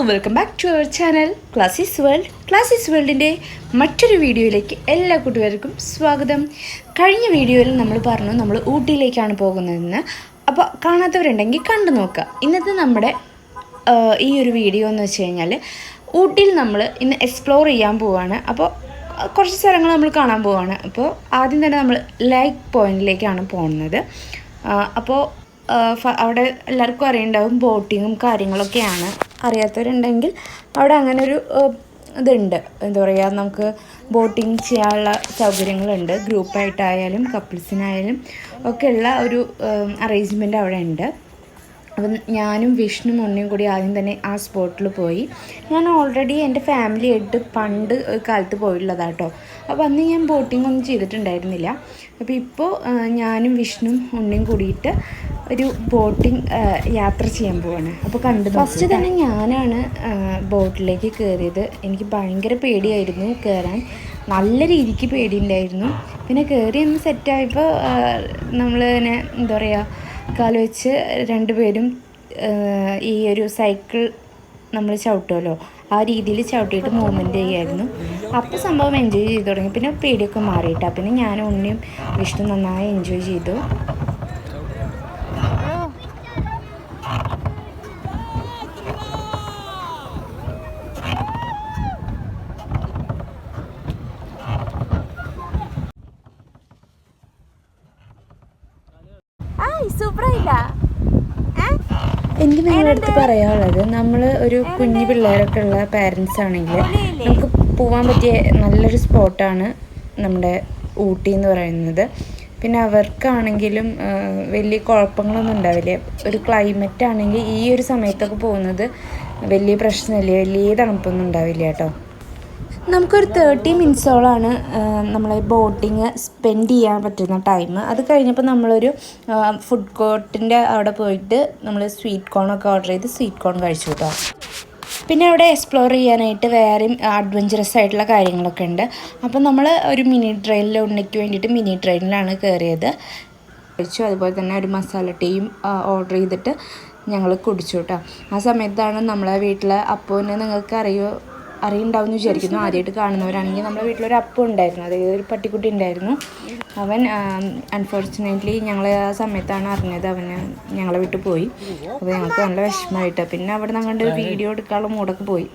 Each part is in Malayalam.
Welcome back to our channel classes വേൾഡിൻ്റെ മറ്റൊരു വീഡിയോയിലേക്ക് എല്ലാ കൂട്ടുകാർക്കും സ്വാഗതം. കഴിഞ്ഞ വീഡിയോയിൽ നമ്മൾ പറഞ്ഞു നമ്മൾ ഊട്ടിയിലേക്കാണ് പോകുന്നതെന്ന്. അപ്പോൾ കാണാത്തവരുണ്ടെങ്കിൽ കണ്ടു നോക്കുക. ഇന്നത്തെ നമ്മുടെ ഈ ഒരു വീഡിയോ എന്ന് വെച്ച് കഴിഞ്ഞാൽ ഊട്ടിയിൽ നമ്മൾ ഇന്ന് എക്സ്പ്ലോർ ചെയ്യാൻ പോവുകയാണ്. അപ്പോൾ കുറച്ച് സ്ഥലങ്ങൾ നമ്മൾ കാണാൻ പോവുകയാണ്. അപ്പോൾ ആദ്യം തന്നെ നമ്മൾ ലേക്ക് പോയിൻറ്റിലേക്കാണ് പോകുന്നത്. അപ്പോൾ അവിടെ എല്ലാവർക്കും അറിയുണ്ടാവും ബോട്ടിങ്ങും കാര്യങ്ങളൊക്കെയാണ്. അറിയാത്തവരുണ്ടെങ്കിൽ അവിടെ അങ്ങനെ ഒരു ഇതുണ്ട്, എന്താ പറയുക, നമുക്ക് ബോട്ടിങ് ചെയ്യാനുള്ള സൗകര്യങ്ങളുണ്ട്. ഗ്രൂപ്പായിട്ടായാലും കപ്പിൾസിനായാലും ഒക്കെയുള്ള ഒരു അറേഞ്ച്മെൻറ്റ് അവിടെ ഉണ്ട്. അപ്പം ഞാനും വിഷ്ണു മുന്നേയും കൂടി ആദ്യം തന്നെ ആ സ്പോട്ടിൽ പോയി. ഞാൻ ഓൾറെഡി എൻ്റെ ഫാമിലിയായിട്ട് പണ്ട് കാലത്ത് പോയിട്ടുള്ളതാട്ടോ. അപ്പോൾ അന്ന് ഞാൻ ബോട്ടിംഗ് ഒന്നും ചെയ്തിട്ടുണ്ടായിരുന്നില്ല. അപ്പോൾ ഇപ്പോൾ ഞാനും വിഷ്ണുവും ഉണ്ണിയും കൂടിയിട്ട് ഒരു ബോട്ടിംഗ് യാത്ര ചെയ്യാൻ പോവാണ്. അപ്പോൾ ഫസ്റ്റ് തന്നെ ഞാനാണ് ബോട്ടിലേക്ക് കയറിയത്. എനിക്ക് ഭയങ്കര പേടിയായിരുന്നു കയറാൻ, നല്ല രീതിക്ക് പേടിയുണ്ടായിരുന്നു. പിന്നെ കയറി ഒന്ന് സെറ്റായപ്പോൾ നമ്മൾ തന്നെ എന്താ പറയുക, കാല് വെച്ച് രണ്ടുപേരും ഈ ഒരു സൈക്കിൾ നമ്മൾ ചവിട്ടുമല്ലോ, ആ രീതിയിൽ ചവിട്ടിയിട്ട് മൂവ്മെൻറ്റ് ചെയ്യായിരുന്നു. അപ്പോൾ സംഭവം എൻജോയ് ചെയ്ത് തുടങ്ങി. പിന്നെ പേടിയൊക്കെ മാറിയിട്ടാണ്. പിന്നെ ഞാനും ഉണ്ണിയും വിഷ്ണു നന്നായി എൻജോയ് ചെയ്തു. സൂപ്പറായില്ല. എനിക്ക് നിങ്ങളുടെ അടുത്ത് പറയാനുള്ളത്, നമ്മൾ ഒരു കുഞ്ഞു പിള്ളേരൊക്കെ ഉള്ള പാരൻസ് ആണെങ്കിൽ നമുക്ക് പോകാൻ പറ്റിയ നല്ലൊരു സ്പോട്ടാണ് നമ്മുടെ ഊട്ടി എന്ന് പറയുന്നത്. പിന്നെ അവർക്കാണെങ്കിലും വലിയ കുഴപ്പങ്ങളൊന്നും ഉണ്ടാവില്ല. ഒരു ക്ലൈമറ്റ് ആണെങ്കിൽ ഈ ഒരു സമയത്തൊക്കെ പോകുന്നത് വലിയ പ്രശ്നമില്ല, വലിയ തണുപ്പൊന്നും ഉണ്ടാവില്ല കേട്ടോ. നമുക്കൊരു 30 മിനിറ്റ്സോളാണ് നമ്മളെ ബോട്ടിങ് സ്പെൻഡ് ചെയ്യാൻ പറ്റുന്ന ടൈം. അത് കഴിഞ്ഞപ്പോൾ നമ്മളൊരു ഫുഡ് കോർട്ടിൻ്റെ അവിടെ പോയിട്ട് നമ്മൾ സ്വീറ്റ് കോണൊക്കെ ഓർഡർ ചെയ്ത് സ്വീറ്റ് കോൺ കഴിച്ചു കേട്ടോ. പിന്നെ അവിടെ എക്സ്പ്ലോർ ചെയ്യാനായിട്ട് വേറെയും അഡ്വഞ്ചറസ് ആയിട്ടുള്ള കാര്യങ്ങളൊക്കെ ഉണ്ട്. അപ്പോൾ നമ്മൾ ഒരു മിനി ട്രെയിനിൽ ഉണ്ണിക്ക് വേണ്ടിയിട്ട് മിനി ട്രെയിനിലാണ് കയറിയത്. കഴിച്ചു. അതുപോലെ തന്നെ ഒരു മസാല ടീയും ഓർഡർ ചെയ്തിട്ട് ഞങ്ങൾ കുടിച്ചു കേട്ടോ. ആ സമയത്താണ് നമ്മളെ വീട്ടിലെ അപ്പൂനെ നിങ്ങൾക്ക് അറിയുണ്ടാവും എന്ന് വിചാരിക്കുന്നു. ആദ്യമായിട്ട് കാണുന്നവരാണെങ്കിൽ നമ്മുടെ വീട്ടിലൊരു അപ്പു ഉണ്ടായിരുന്നു, അതായത് ഒരു പട്ടിക്കുട്ടി ഉണ്ടായിരുന്നു. അവൻ അൺഫോർച്ചുനേറ്റ്ലി ഞങ്ങൾ ആ സമയത്താണ് അറിഞ്ഞത് അവന് ഞങ്ങളെ വിട്ട് പോയി. അപ്പോൾ ഞങ്ങൾക്ക് നല്ല വിഷമമായിട്ട് പിന്നെ അവിടെ നിന്ന് അങ്ങോട്ട് വീഡിയോ എടുക്കാനുള്ള മൂടൊക്കെ പോയി.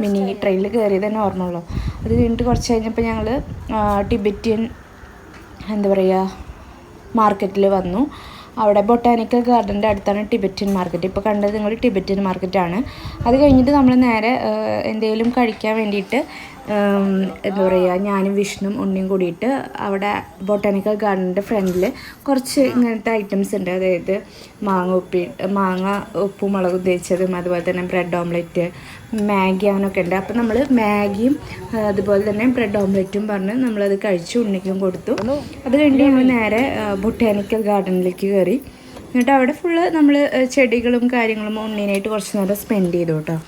മിനി ട്രെയിനിൽ കയറിയത് തന്നെ ഓർമ്മയുള്ളൂ. അത് കഴിഞ്ഞിട്ട് കുറച്ച് കഴിഞ്ഞപ്പോൾ ഞങ്ങൾ ടിബറ്റിയൻ എന്താ പറയുക മാർക്കറ്റിൽ വന്നു. അവിടെ ബൊട്ടാനിക്കൽ ഗാർഡൻ്റെ അടുത്താണ് ടിബറ്റിയൻ മാർക്കറ്റ്. ഇപ്പോൾ കണ്ടത് നിങ്ങൾ ടിബറ്റിയൻ മാർക്കറ്റാണ്. അത് കഴിഞ്ഞിട്ട് നമ്മൾ നേരെ എന്തെങ്കിലും കഴിക്കാൻ വേണ്ടിയിട്ട് എന്താ പറയുക, ഞാനും വിഷ്ണുവും ഉണ്ണിയും കൂടിയിട്ട് അവിടെ ബൊട്ടാനിക്കൽ ഗാർഡൻ്റെ ഫ്രണ്ടിൽ കുറച്ച് ഇങ്ങനത്തെ ഐറ്റംസ് ഉണ്ട്. അതായത് മാങ്ങ ഉപ്പും മുളകും തേച്ചതും, അതുപോലെ തന്നെ ബ്രെഡ് ഓംലെറ്റ്, മാഗി അങ്ങനെയൊക്കെ ഉണ്ട്. അപ്പോൾ നമ്മൾ മാഗിയും അതുപോലെ തന്നെ ബ്രെഡ് ഓംലെറ്റും പറഞ്ഞ് നമ്മളത് കഴിച്ചു, ഉണ്ണിക്കും കൊടുത്തു. അത് കഴിഞ്ഞ് നമ്മൾ നേരെ ബൊട്ടാനിക്കൽ ഗാർഡനിലേക്ക് കയറി. എന്നിട്ട് അവിടെ ഫുള്ള് നമ്മൾ ചെടികളും കാര്യങ്ങളും ഉണ്ണിനായിട്ട് കുറച്ച് നേരം സ്പെൻഡ് ചെയ്തു കേട്ടോ.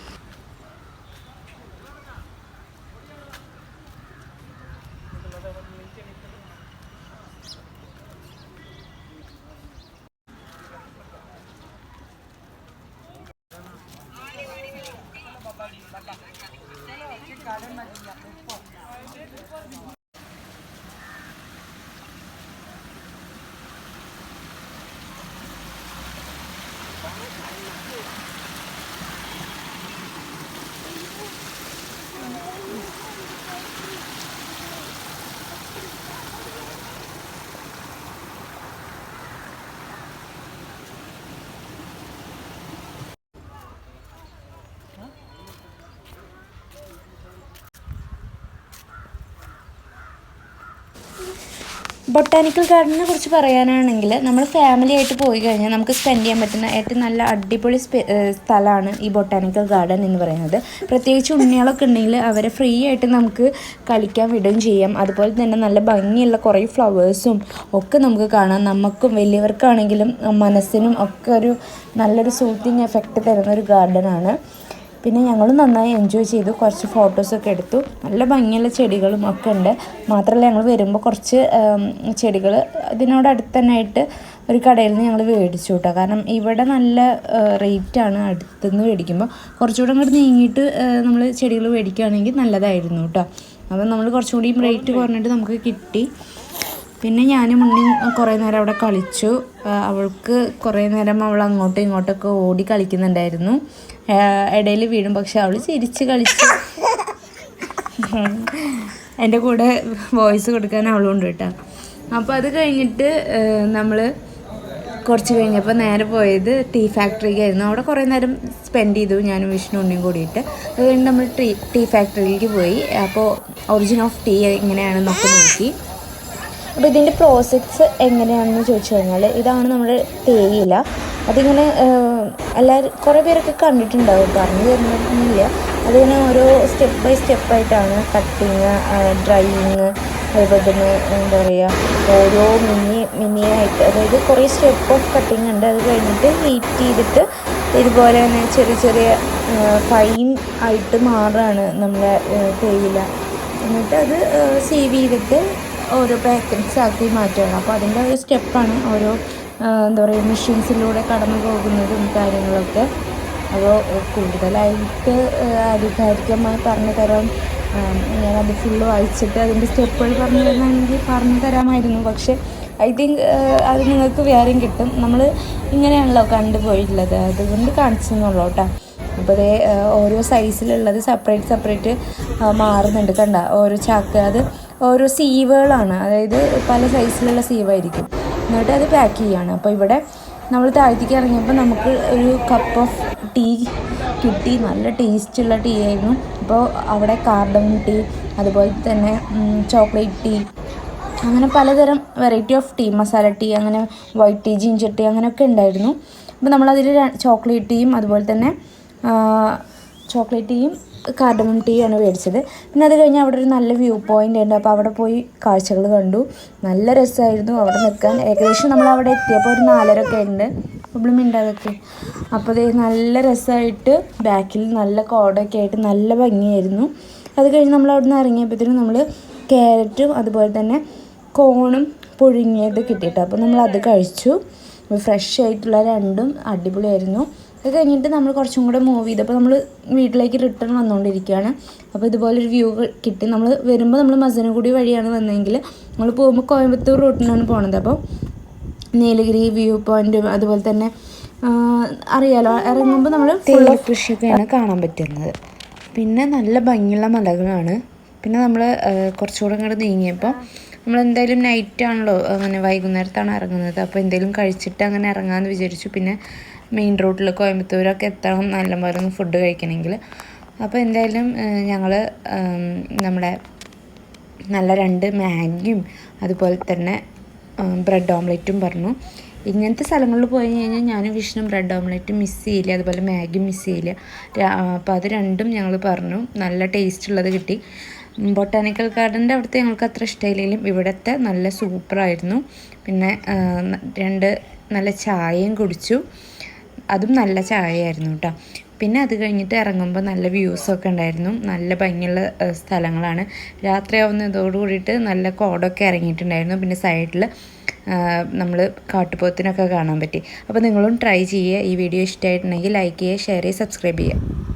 ബൊട്ടാനിക്കൽ ഗാർഡനെ കുറിച്ച് പറയാനാണെങ്കിൽ നമ്മൾ ഫാമിലി ആയിട്ട് പോയി കഴിഞ്ഞാൽ നമുക്ക് സ്പെൻഡ് ചെയ്യാൻ പറ്റുന്ന ഏറ്റവും നല്ല അടിപൊളി സ്ഥലമാണ് ഈ ബൊട്ടാനിക്കൽ ഗാർഡൻ എന്ന് പറയുന്നത്. പ്രത്യേകിച്ച് ഉണ്ണികളൊക്കെ ഉണ്ടെങ്കിൽ അവരെ ഫ്രീ ആയിട്ട് നമുക്ക് കളിക്കാൻ വിടുകയും ചെയ്യാം. അതുപോലെ തന്നെ നല്ല ഭംഗിയുള്ള കുറേ ഫ്ലവേഴ്സും ഒക്കെ നമുക്ക് കാണാം. നമുക്കും വലിയവർക്കാണെങ്കിലും മനസ്സിനും ഒക്കെ ഒരു നല്ലൊരു സൂത്തിങ് എഫക്റ്റ് തരുന്ന ഒരു ഗാർഡനാണ്. പിന്നെ ഞങ്ങൾ നന്നായി എൻജോയ് ചെയ്തു, കുറച്ച് ഫോട്ടോസൊക്കെ എടുത്തു. നല്ല ഭംഗിയുള്ള ചെടികളും ഒക്കെ ഉണ്ട്. മാത്രമല്ല ഞങ്ങൾ വരുമ്പോൾ കുറച്ച് ചെടികൾ ഇതിനോടടുത്ത് തന്നെ ആയിട്ട് ഒരു കടയിൽ നിന്ന് ഞങ്ങൾ മേടിച്ചു കേട്ടോ. കാരണം ഇവിടെ നല്ല റേറ്റാണ് അടുത്തുനിന്ന് മേടിക്കുമ്പോൾ. കുറച്ചുകൂടെ അങ്ങോട്ട് നീങ്ങിയിട്ട് നമ്മൾ ചെടികൾ മേടിക്കുകയാണെങ്കിൽ നല്ലതായിരുന്നു കേട്ടോ. അപ്പം നമ്മൾ കുറച്ചുകൂടിയും റേറ്റ് കുറഞ്ഞിട്ട് നമുക്ക് കിട്ടി. പിന്നെ ഞാനും ഉണ്ണി കുറേ നേരം അവിടെ കളിച്ചു. അവൾക്ക് കുറേ നേരം അവൾ അങ്ങോട്ടും ഇങ്ങോട്ടൊക്കെ ഓടി കളിക്കുന്നുണ്ടായിരുന്നു. ഇടയിൽ വീഴും, പക്ഷെ അവൾ ചിരിച്ച് കളിച്ചു. എൻ്റെ കൂടെ വോയിസ് കൊടുക്കാൻ അവളുണ്ട് കേട്ടോ. അപ്പോൾ അത് കഴിഞ്ഞിട്ട് നമ്മൾ കുറച്ച് കഴിഞ്ഞപ്പോൾ നേരെ പോയത് ടീ ഫാക്ടറിക്കായിരുന്നു. അവിടെ കുറേ നേരം സ്പെൻഡ് ചെയ്തു ഞാനും വിഷ്ണു ഉണ്ണിയും കൂടിയിട്ട്. അത് കഴിഞ്ഞ് നമ്മൾ ടീ ഫാക്ടറിയിലേക്ക് പോയി. അപ്പോൾ ഒറിജിൻ ഓഫ് ടീ എങ്ങനെയാണെന്നൊക്കെ നോക്കി. അപ്പോൾ ഇതിൻ്റെ പ്രോസസ്സ് എങ്ങനെയാണെന്ന് ചോദിച്ചു കഴിഞ്ഞാൽ, ഇതാണ് നമ്മുടെ തേയില. അതിങ്ങനെ എല്ലാവരും കുറേ പേരൊക്കെ കണ്ടിട്ടുണ്ടാവും, പറഞ്ഞു തരുന്നില്ല. അതിങ്ങനെ ഓരോ സ്റ്റെപ്പ് ബൈ സ്റ്റെപ്പായിട്ടാണ് കട്ടിങ്, ഡ്രൈയിങ്, അതുപോലെ തന്നെ എന്താ പറയുക, ഓരോ മിനിയായിട്ട്, അതായത് കുറേ സ്റ്റെപ്പ് ഓഫ് കട്ടിങ് ഉണ്ട്. അത് കഴിഞ്ഞിട്ട് ഹീറ്റ് ചെയ്തിട്ട് ഇതുപോലെ തന്നെ ചെറിയ ചെറിയ ഫൈൻ ആയിട്ട് മാറുകയാണ് നമ്മളെ തേയില. എന്നിട്ട് അത് സീവ് ചെയ്തിട്ട് ഓരോ പാക്കറ്റ്സ് ആക്കി മാറ്റുകയാണ്. അപ്പോൾ അതിൻ്റെ ഒരു സ്റ്റെപ്പാണ് ഓരോ എന്താ പറയുക മെഷീൻസിലൂടെ കടന്നു പോകുന്നതും കാര്യങ്ങളൊക്കെ. അപ്പോൾ കൂടുതലായിട്ട് ആധികാരികമായി പറഞ്ഞു തരാൻ ഞാനത് ഫുള്ള് വായിച്ചിട്ട് അതിൻ്റെ സ്റ്റെപ്പുകൾ പറഞ്ഞു തരണമെങ്കിൽ പറഞ്ഞു തരാമായിരുന്നു. പക്ഷേ ഐ തിങ്ക് അത് നിങ്ങൾക്ക് വേറെയും കിട്ടും. നമ്മൾ ഇങ്ങനെയാണല്ലോ കണ്ടുപോയിട്ടുള്ളത്, അതുകൊണ്ട് കാണിച്ചെന്നുള്ളൂ കേട്ടോ. അപ്പോൾ അതേ ഓരോ സൈസിലുള്ളത് സെപ്പറേറ്റ് മാറുന്നുണ്ട് കണ്ട. ഓരോ ചാക്ക് അത് ഓരോ സീവുകളാണ്, അതായത് പല സൈസിലുള്ള സീവായിരിക്കും. എന്നിട്ട് അത് പാക്ക് ചെയ്യുകയാണ്. അപ്പോൾ ഇവിടെ നമ്മൾ താഴത്തേക്ക് ഇറങ്ങിയപ്പോൾ നമുക്ക് ഒരു കപ്പ് ഓഫ് ടീ കിട്ടി. നല്ല ടേസ്റ്റുള്ള ടീ ആയിരുന്നു. അപ്പോൾ അവിടെ കാർഡമം ടീ, അതുപോലെ തന്നെ ചോക്ലേറ്റ് ടീ, അങ്ങനെ പലതരം variety of tea, masala tea, അങ്ങനെ വൈറ്റ് ടീ, ജിഞ്ചർ ടീ, അങ്ങനെയൊക്കെ ഉണ്ടായിരുന്നു. അപ്പോൾ നമ്മളതിൽ ചോക്ലേറ്റ് ടീയും അതുപോലെ തന്നെ ചോക്ലേറ്റ് ടീയും കാർഡമം ടീയാണ് മേടിച്ചത്. പിന്നെ അത് കഴിഞ്ഞ് അവിടെ ഒരു നല്ല വ്യൂ പോയിൻ്റ് ഉണ്ട്. അപ്പോൾ അവിടെ പോയി കാഴ്ചകൾ കണ്ടു. നല്ല രസമായിരുന്നു അവിടെ നിൽക്കാൻ. ഏകദേശം നമ്മൾ അവിടെ എത്തിയപ്പോൾ ഒരു 4:30 ഒക്കെ ഉണ്ട്. പ്രോബ്ലം ഉണ്ട് അതൊക്കെ. അപ്പോൾ അത് നല്ല രസമായിട്ട് ബാക്കിൽ നല്ല കോടൊക്കെ ആയിട്ട് നല്ല ഭംഗിയായിരുന്നു. അത് കഴിഞ്ഞ് നമ്മൾ അവിടെ നിന്ന് ഇറങ്ങിയപ്പോഴത്തേനും നമ്മൾ ക്യാരറ്റും അതുപോലെ തന്നെ കോണും പുഴുങ്ങിയത് കിട്ടിയിട്ട്, അപ്പോൾ നമ്മൾ അത് കഴിച്ചു. ഫ്രഷ് ആയിട്ടുള്ള രണ്ടും അടിപൊളിയായിരുന്നു. അത് കഴിഞ്ഞിട്ട് നമ്മൾ കുറച്ചും കൂടെ മൂവ് ചെയ്തപ്പോൾ നമ്മൾ വീട്ടിലേക്ക് റിട്ടേൺ വന്നുകൊണ്ടിരിക്കുകയാണ്. അപ്പോൾ ഇതുപോലൊരു വ്യൂ കിട്ടി. നമ്മൾ വരുമ്പോൾ നമ്മൾ മസനഗുഡി വഴിയാണ് വന്നതെങ്കിൽ നമ്മൾ പോകുമ്പോൾ കോയമ്പത്തൂർ റൂട്ടിനാണ് പോണത്. അപ്പോൾ നീലഗിരി വ്യൂ പോയിൻ്റ്, അതുപോലെ തന്നെ അറിയാലോ, ഇറങ്ങുമ്പോൾ നമ്മൾ തേയില കൃഷിയൊക്കെയാണ് കാണാൻ പറ്റുന്നത്. പിന്നെ നല്ല ഭംഗിയുള്ള മലകളാണ്. പിന്നെ നമ്മൾ കുറച്ചുകൂടെ അങ്ങോട്ട് നീങ്ങിയപ്പോൾ നമ്മളെന്തായാലും നൈറ്റാണല്ലോ, അങ്ങനെ വൈകുന്നേരത്താണ് ഇറങ്ങുന്നത്. അപ്പോൾ എന്തെങ്കിലും കഴിച്ചിട്ട് അങ്ങനെ ഇറങ്ങാമെന്ന് വിചാരിച്ചു. പിന്നെ മെയിൻ റോഡിൽ കോയമ്പത്തൂരൊക്കെ എത്തണം നല്ലപോലെ ഒന്ന് ഫുഡ് കഴിക്കണമെങ്കിൽ. അപ്പോൾ എന്തായാലും ഞങ്ങൾ നമ്മുടെ നല്ല 2 മാഗിയും അതുപോലെ തന്നെ ബ്രെഡ് ഓംലെറ്റും പറഞ്ഞു. ഇങ്ങനത്തെ സ്ഥലങ്ങളിൽ പോയി കഴിഞ്ഞാൽ ഞാനും വിഷ്ണു ബ്രെഡ് ഓംലെറ്റ് മിസ് ചെയ്യില്ല, അതുപോലെ മാഗി മിസ് ചെയ്യില്ല. അപ്പോൾ അത് രണ്ടും ഞങ്ങൾ പറഞ്ഞു. നല്ല ടേസ്റ്റുള്ളത് കിട്ടി. ബൊട്ടാനിക്കൽ ഗാർഡൻ്റെ അവിടുത്തെ ഞങ്ങൾക്ക് അത്ര ഇഷ്ടമായില്ലെങ്കിലും ഇവിടുത്തെ നല്ല സൂപ്പറായിരുന്നു. പിന്നെ 2 നല്ല ചായയും കുടിച്ചു. അതും നല്ല ചായയായിരുന്നു കേട്ടോ. പിന്നെ അത് കഴിഞ്ഞിട്ട് ഇറങ്ങുമ്പോൾ നല്ല വ്യൂസൊക്കെ ഉണ്ടായിരുന്നു. നല്ല ഭംഗിയുള്ള സ്ഥലങ്ങളാണ്. രാത്രിയാവുന്നതോട് കൂടിയിട്ട് നല്ല കോടൊക്കെ ഇറങ്ങിയിട്ടുണ്ടായിരുന്നു. പിന്നെ സൈഡിൽ നമ്മൾ കാട്ടുപോത്തിനൊക്കെ കാണാൻ പറ്റി. അപ്പോൾ നിങ്ങളും ട്രൈ ചെയ്യുക. ഈ വീഡിയോ ഇഷ്ടമായിട്ടുണ്ടെങ്കിൽ ലൈക്ക് ചെയ്യുക, ഷെയർ ചെയ്യുക, സബ്സ്ക്രൈബ് ചെയ്യുക.